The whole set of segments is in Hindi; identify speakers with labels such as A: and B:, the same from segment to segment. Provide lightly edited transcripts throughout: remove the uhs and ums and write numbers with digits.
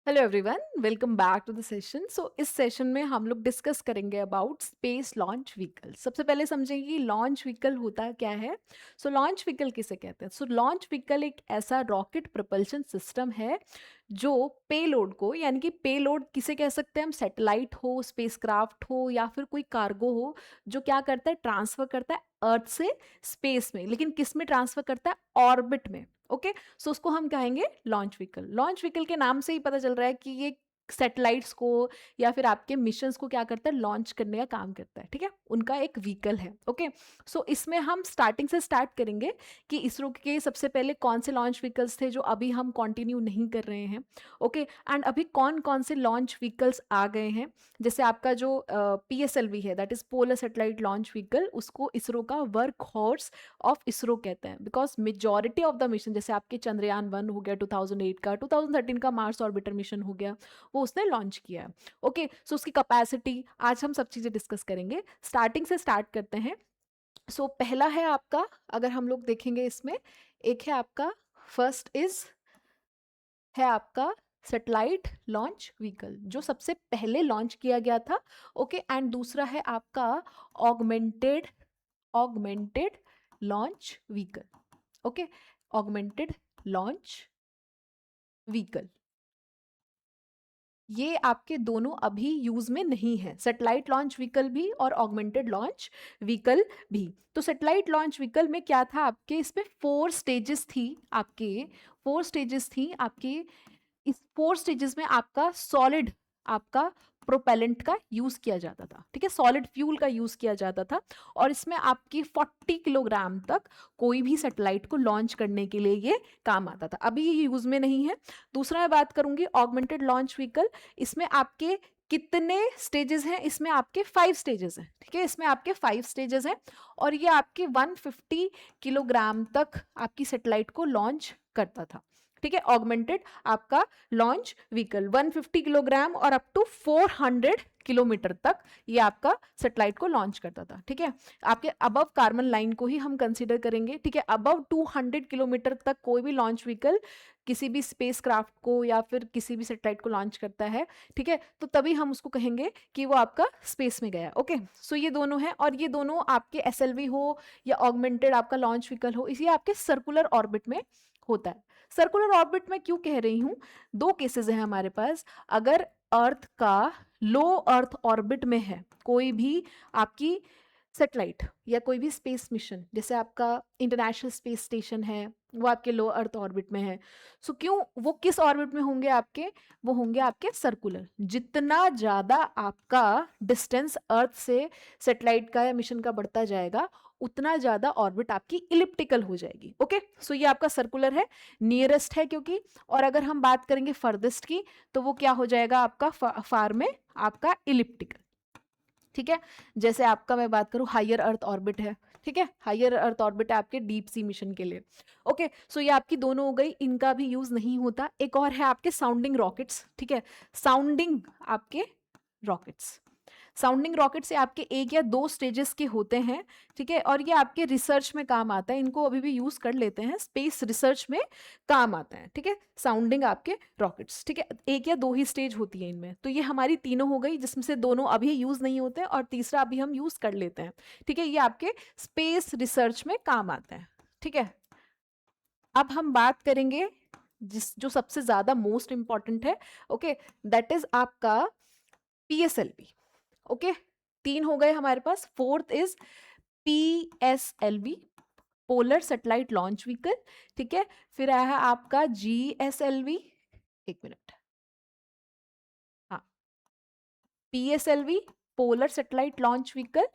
A: Hello everyone, welcome back to the session. इस सेशन में हम लोग डिस्कस करेंगे अबाउट स्पेस लॉन्च व्हीकल। सबसे पहले समझेंगे कि लॉन्च व्हीकल होता क्या है। लॉन्च व्हीकल किसे कहते हैं? लॉन्च व्हीकल एक ऐसा रॉकेट प्रपल्शन सिस्टम है जो पेलोड को, यानी कि पेलोड किसे कह सकते हैं हम, सैटेलाइट हो, स्पेसक्राफ्ट हो या फिर कोई कार्गो हो, जो क्या करता है, ट्रांसफर करता है अर्थ से स्पेस में। लेकिन किस में ट्रांसफर करता है? ऑर्बिट में। ओके, उसको हम कहेंगे लॉन्च व्हीकल। लॉन्च व्हीकल के नाम से ही पता चल रहा है कि ये सैटेलाइट्स को या फिर आपके मिशंस को क्या करता है, लॉन्च करने का काम करता है। ठीक है, उनका एक व्हीकल है। ओके, इसमें हम स्टार्टिंग से स्टार्ट करेंगे कि इसरो के सबसे पहले कौन से लॉन्च व्हीकल्स थे जो अभी हम कंटिन्यू नहीं कर रहे हैं। ओके, एंड अभी कौन कौन से लॉन्च व्हीकल्स आ गए हैं। जैसे आपका जो PSLV है, that is polar satellite launch vehicle, उसको इसरो का वर्क हॉर्स ऑफ इसरो कहते हैं, because majority of the mission, जैसे आपके चंद्रयान 1 हो गया 2008 का, 2013 का मार्स ऑर्बिटर मिशन हो गया, वो उसने लॉन्च किया है। ओके, उसकी कैपेसिटी, आज हम सब चीजें डिस्कस करेंगे। स्टार्टिंग से स्टार्ट करते हैं। पहला है आपका, अगर हम लोग देखेंगे इसमें, एक है आपका, फर्स्ट इज है आपका सैटेलाइट लॉन्च व्हीकल, जो सबसे पहले लॉन्च किया गया था। ओके, एंड दूसरा है आपका augmented augmented launch vehicle. Okay, augmented launch vehicle, ये आपके दोनों अभी यूज में नहीं है, सैटेलाइट लॉन्च व्हीकल भी और ऑगमेंटेड लॉन्च व्हीकल भी। सैटेलाइट लॉन्च व्हीकल में क्या था आपके, इसमें 4 स्टेजेस थी आपके। इस 4 स्टेजेस में आपका सॉलिड, आपका प्रोपेलेंट का यूज किया जाता था। ठीक है, सॉलिड फ्यूल का यूज किया जाता था, और इसमें आपकी 40 किलोग्राम तक कोई भी सैटेलाइट को लॉन्च करने के लिए ये काम आता था। अभी ये यूज में नहीं है। दूसरा मैं बात करूंगी ऑगमेंटेड लॉन्च व्हीकल। इसमें आपके कितने स्टेजेस हैं? इसमें आपके 5 स्टेजेस हैं। ठीक है, इसमें आपके 5 स्टेजेस हैं, और ये आपके 150 किलोग्राम तक आपकी सैटेलाइट को लॉन्च करता था। ठीक है, ऑगमेंटेड आपका लॉन्च व्हीकल 150 किलोग्राम और अप टू 400 किलोमीटर तक ये आपका सैटेलाइट को लॉन्च करता था। ठीक है, आपके अबव कार्बन लाइन को ही हम कंसीडर करेंगे। ठीक है, अबव 200 किलोमीटर तक कोई भी लॉन्च व्हीकल किसी भी स्पेसक्राफ्ट को या फिर किसी भी सैटेलाइट को लॉन्च करता है, ठीक है, तो तभी हम उसको कहेंगे कि वो आपका स्पेस में गया। ओके, ये दोनों हैं, और ये दोनों आपके SLV हो या ऑगमेंटेड आपका लॉन्च व्हीकल हो, इसी आपके सर्कुलर ऑर्बिट में होता है। सर्कुलर ऑर्बिट में क्यों कह रही हूं? 2 केसेस हैं हमारे पास। अगर अर्थ का लो अर्थ ऑर्बिट में है कोई भी आपकी सैटेलाइट या कोई भी स्पेस मिशन, जैसे आपका इंटरनेशनल स्पेस स्टेशन है, वो आपके लो अर्थ ऑर्बिट में है। क्यों वो किस ऑर्बिट में होंगे आपके? वो होंगे आपके सर्कुलर। जितना ज्यादा आपका डिस्टेंस अर्थ से सैटेलाइट का या मिशन का बढ़ता जाएगा, उतना ज्यादा ऑर्बिट आपकी इलिप्टिकल हो जाएगी। ओके, ये आपका सर्कुलर है, नियरेस्ट है क्योंकि। और अगर हम बात करेंगे फर्देस्ट की, तो वो क्या हो जाएगा आपका, फार में आपका इलिप्टिकल। ठीक है, जैसे आपका मैं बात करूं हायर अर्थ ऑर्बिट है। ठीक है, हायर अर्थ ऑर्बिट है आपके डीप सी मिशन के लिए। ओके, ये आपकी दोनों हो गई, इनका भी यूज नहीं होता। एक और है आपके साउंडिंग रॉकेट्स। ठीक है, साउंडिंग आपके रॉकेट्स, साउंडिंग रॉकेट से आपके 1 या 2 स्टेजेस के होते हैं। ठीक है, और ये आपके रिसर्च में काम आता है, इनको अभी भी यूज कर लेते हैं, स्पेस रिसर्च में काम आता है। ठीक है, साउंडिंग आपके रॉकेट्स। ठीक है, 1 या 2 ही स्टेज होती है इनमें। तो ये हमारी तीनों हो गई, जिसमें से दोनों अभी यूज नहीं होते हैं और तीसरा अभी हम यूज कर लेते हैं। ठीक है, ये आपके स्पेस रिसर्च में काम आता है। ठीक है, अब हम बात करेंगे जो सबसे ज्यादा मोस्ट इंपॉर्टेंट है। ओके, दैट इज आपका PSLV। ओके, 3 हो गए हमारे पास। Fourth is PSLV, polar satellite launch vehicle. ठीक है, फिर आया है आपका GSLV, 1 मिनट, हाँ, PSLV, polar satellite launch vehicle.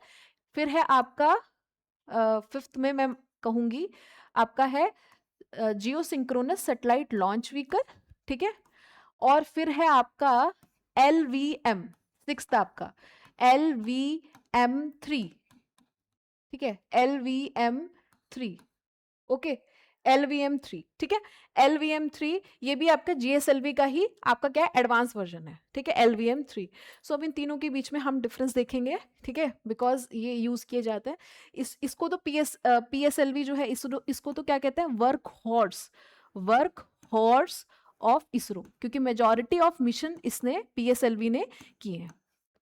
A: फिर है आपका फिफ्थ में मैं कहूंगी आपका है geosynchronous satellite launch vehicle. ठीक है, और फिर है आपका LVM, सिक्स्थ आपका LVM3। ठीक है, LVM3। Okay, LVM3। ठीक है, LVM3 ये भी आपका GSLV का ही आपका क्या है, एडवांस वर्जन है। ठीक है, LVM3। अब इन तीनों के बीच में हम डिफरेंस देखेंगे। ठीक है, बिकॉज ये यूज किए जाते हैं। इसको तो PSLV जो है, इसको तो क्या कहते हैं, वर्क हॉर्स ऑफ इसरो, क्योंकि मेजॉरिटी ऑफ मिशन इसने पीएसएलवी ने किए हैं।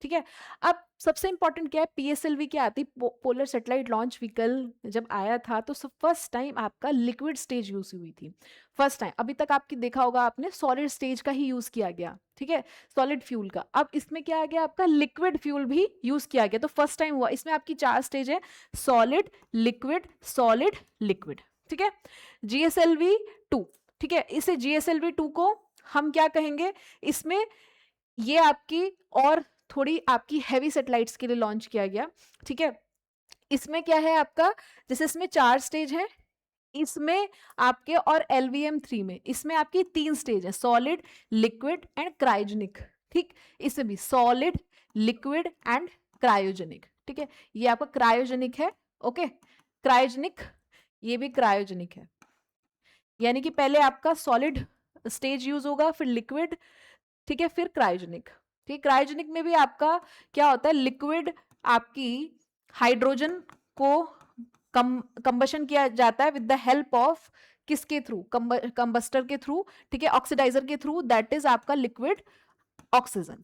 A: ठीक है, अब सबसे इंपॉर्टेंट क्या है, पीएसएलवी क्या आती, पोलर सैटेलाइट लॉन्च व्हीकल जब आया था तो फर्स्ट टाइम आपका लिक्विड स्टेज यूज हुई थी, फर्स्ट टाइम। अभी तक आपकी देखा होगा आपने सॉलिड स्टेज का ही यूज किया गया, ठीक है, सॉलिड फ्यूल का। अब इसमें क्या आ गया, आपका लिक्विड फ्यूल भी यूज किया गया, तो फर्स्ट टाइम हुआ। इसमें आपकी 4 स्टेज है, सॉलिड, लिक्विड, सॉलिड, लिक्विड। ठीक है, जीएसएलवी 2, ठीक है, इसे जीएसएलवी 2 को हम क्या कहेंगे, इसमें ये आपकी और थोड़ी आपकी हैवी सैटेलाइट्स के लिए लॉन्च किया गया। ठीक है, इसमें क्या है आपका, जैसे इसमें 4 स्टेज है, इसमें आपके और LVM-3 में इसमें आपकी 3 स्टेज है, सॉलिड, लिक्विड एंड क्रायोजेनिक। ठीक, इसमें भी सॉलिड, लिक्विड एंड क्रायोजेनिक। ठीक है, ये आपका क्रायोजेनिक है, ओके, क्रायोजेनिक, ये भी क्रायोजेनिक है, यानी कि पहले आपका सॉलिड स्टेज यूज होगा, फिर लिक्विड, ठीक है, फिर क्रायोजेनिक। ठीक, क्रायोजेनिक में भी आपका क्या होता है, लिक्विड आपकी हाइड्रोजन को कंबशन किया जाता है विद द हेल्प ऑफ किसके थ्रू, कंबस्टर के थ्रू, ठीक है, ऑक्सीडाइजर के थ्रू, दैट इज आपका लिक्विड ऑक्सीजन।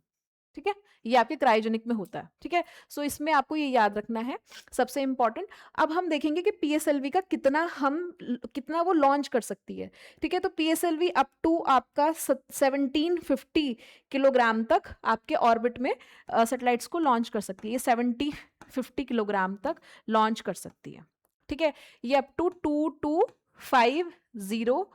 A: ठीक है, ये आपके क्रायोजेनिक में होता है। ठीक है, सो इसमें आपको ये याद रखना है सबसे इंपॉर्टेंट। अब हम देखेंगे कि पीएसएलवी का कितना वो लॉन्च कर सकती है। ठीक है, तो पीएसएलवी अप टू आपका 1750 किलोग्राम तक आपके ऑर्बिट में सैटेलाइट्स को लॉन्च कर सकती है, ये 50 किलोग्राम तक लॉन्च कर सकती है। ठीक है, ये अप टू 2250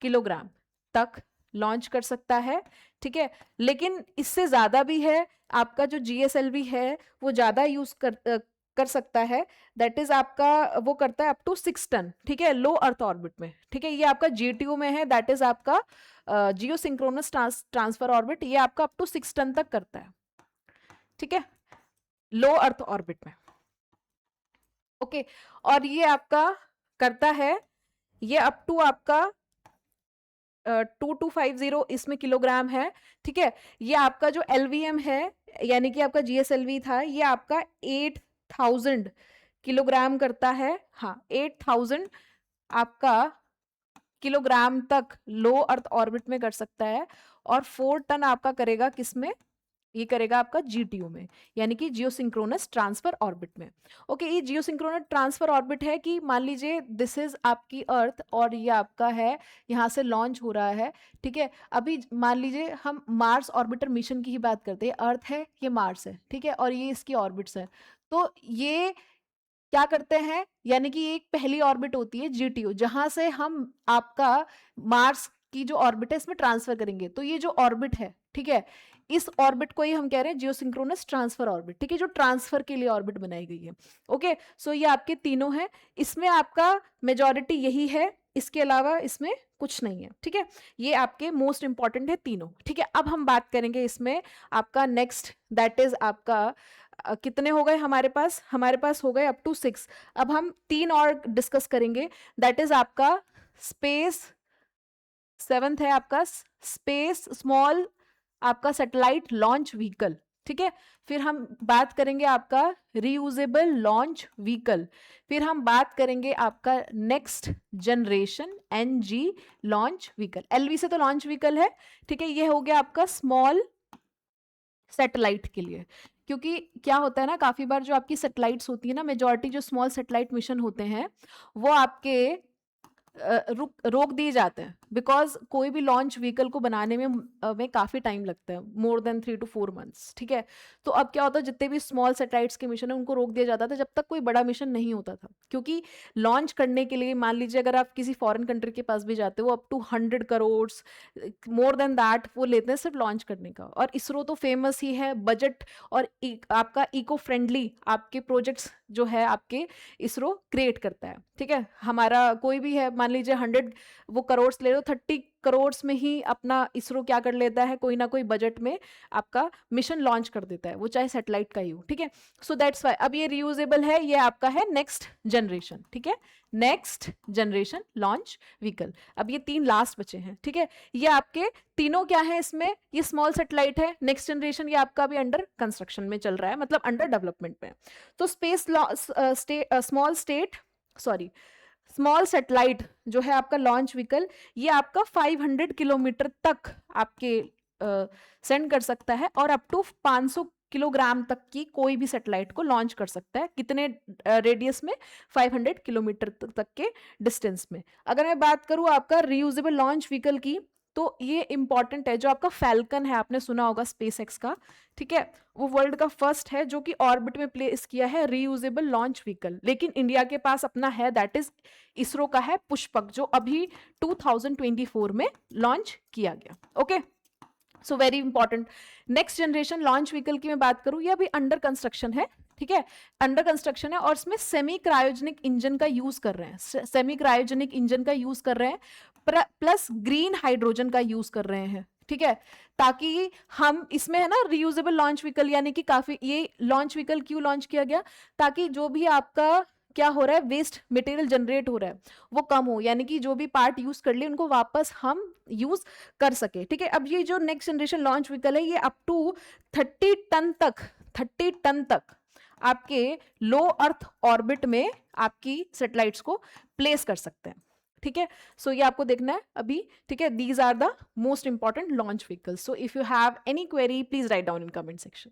A: किलोग्राम तक लॉन्च कर सकता है। ठीक है, लेकिन इससे ज्यादा भी है, आपका जो जीएसएलवी है वो ज्यादा यूज कर सकता है, दैट इज आपका वो करता है अप टू 6 टन। ठीक है, लो अर्थ ऑर्बिट में। ठीक है, ये आपका जीटीओ में है, दैट इज आपका जियो सिंक्रोनस ट्रांसफर ऑर्बिट, ये आपका अप टू 6 टन तक करता है। ठीक है, लो अर्थ ऑर्बिट में, ओके, और ये आपका करता है, ये अप टू आपका 2250 इसमें किलोग्राम है। ठीक है, ये आपका जो LVM है, यानी कि आपका GSLV था, ये आपका 8000 किलोग्राम करता है। हाँ, 8000 आपका किलोग्राम तक लो अर्थ ऑर्बिट में कर सकता है, और 4 टन आपका करेगा किसमें, ये करेगा आपका जीटीओ में, यानी कि जियोसिंक्रोनस ट्रांसफर ऑर्बिट में। ओके, ये जियोसिंक्रोनस ट्रांसफर ऑर्बिट है कि मान लीजिए दिस इज आपकी अर्थ और ये आपका है, यहाँ से लॉन्च हो रहा है। ठीक है, अभी मान लीजिए हम मार्स ऑर्बिटर मिशन की ही बात करते हैं, अर्थ है, ये मार्स है, ठीक है, और ये इसकी ऑर्बिट्स है, तो ये क्या करते हैं, यानी कि एक पहली ऑर्बिट होती है जीटीओ, जहां से हम आपका मार्स की जो ऑर्बिट है इसमें ट्रांसफर करेंगे। तो ये जो ऑर्बिट है, ठीक है, इस ऑर्बिट को ही हम कह रहे हैं जियोसिंक्रोनस ट्रांसफर ऑर्बिट। ठीक है, जो ट्रांसफर के लिए ऑर्बिट बनाई गई है। ओके, सो ये आपके तीनों हैं, इसमें आपका मेजॉरिटी यही है, इसके अलावा इसमें कुछ नहीं है। ठीक है, ये आपके मोस्ट इंपॉर्टेंट है तीनों। ठीक है, अब हम बात करेंगे इसमें आपका नेक्स्ट, दैट इज आपका कितने हो गए हमारे पास हो गए अप टू 6। अब हम 3 और डिस्कस करेंगे, दैट इज आपका स्पेस, 7th है आपका स्पेस स्मॉल आपका सैटेलाइट लॉन्च व्हीकल। ठीक है, फिर हम बात करेंगे आपका रीयूजेबल लॉन्च व्हीकल, फिर हम बात करेंगे आपका next generation NG launch vehicle. LV से तो लॉन्च व्हीकल है। ठीक है, ये हो गया आपका स्मॉल सैटेलाइट के लिए, क्योंकि क्या होता है ना, काफी बार जो आपकी सैटेलाइट्स होती है ना, मेजॉरिटी जो स्मॉल सैटेलाइट मिशन होते हैं वो आपके रोक दिए जाते हैं, बिकॉज कोई भी लॉन्च व्हीकल को बनाने में काफी टाइम लगता है, मोर देन 3 to 4 months। ठीक है, तो अब क्या होता है, जितने भी स्मॉल सैटेलाइट्स के मिशन है उनको रोक दिया जाता था जब तक कोई बड़ा मिशन नहीं होता था, क्योंकि लॉन्च करने के लिए मान लीजिए अगर आप किसी फॉरेन कंट्री के पास भी जाते हो, up to 100 crore, more than that वो लेते हैं सिर्फ लॉन्च करने का। और इसरो तो फेमस ही है बजट और आपका इको फ्रेंडली आपके प्रोजेक्ट्स जो है आपके इसरो क्रिएट करता है। ठीक है, हमारा कोई भी है, मान लीजिए 100 वो करोड़ ले लो, 30 करोड़ में ही अपना इसरो क्या कर लेता है, कोई ना कोई बजट में आपका मिशन लॉन्च कर देता है, वो चाहे सैटेलाइट का ही हो। ठीक है, सो दैट्स वाई अब ये रियूजेबल है, ये आपका है नेक्स्ट जनरेशन। ठीक है, नेक्स्ट जनरेशन लॉन्च व्हीकल। अब ये 3 लास्ट बचे हैं। ठीक है, ये आपके तीनों क्या है, इसमें ये स्मॉल सैटेलाइट है, नेक्स्ट जनरेशन ये आपका भी अंडर कंस्ट्रक्शन में चल रहा है, मतलब अंडर डेवलपमेंट में। तो स्पेस स्मॉल स्मॉल सैटेलाइट जो है आपका लॉन्च व्हीकल, ये आपका 500 किलोमीटर तक आपके सेंड कर सकता है, और अप टू 500 किलोग्राम तक की कोई भी सैटेलाइट को लॉन्च कर सकता है। कितने रेडियस में? 500 किलोमीटर तक के डिस्टेंस में। अगर मैं बात करूं आपका रीयूजेबल लॉन्च व्हीकल की, तो ये इंपॉर्टेंट है। जो आपका फैल्कन है, आपने सुना होगा स्पेस एक्स का, ठीक है, वो वर्ल्ड का फर्स्ट है जो कि ऑर्बिट में प्लेस किया है रीयूजेबल लॉन्च व्हीकल। लेकिन इंडिया के पास अपना है, दैट इज इसरो का है पुष्पक, जो अभी 2024 में लॉन्च किया गया। Okay, so very important. Next generation launch vehicle की मैं बात करूं, ये अभी अंडर कंस्ट्रक्शन है, ठीक है, अंडर कंस्ट्रक्शन है, और इसमें सेमी क्रायोजेनिक इंजन का यूज कर रहे हैं, सेमी क्रायोजेनिक इंजन का यूज कर रहे हैं, प्लस ग्रीन हाइड्रोजन का यूज कर रहे हैं, ठीक है, ताकि हम इसमें है ना रियूजेबल लॉन्च व्हीकल, यानी कि काफी, ये लॉन्च व्हीकल क्यों लॉन्च किया गया? ताकि जो भी आपका क्या हो रहा है, वेस्ट मटेरियल जनरेट हो रहा है, वो कम हो, यानी कि जो भी पार्ट यूज कर लिए उनको वापस हम यूज कर सके, ठीक है। अब ये जो नेक्स्ट जनरेशन लॉन्च व्हीकल है, ये अप टू 30 टन तक आपके लो अर्थ ऑर्बिट में आपकी सैटेलाइट्स को प्लेस कर सकते हैं, ठीक है। सो ये आपको देखना है अभी, ठीक है। These are the most important launch vehicles. So if you have any query, please write down in comment section.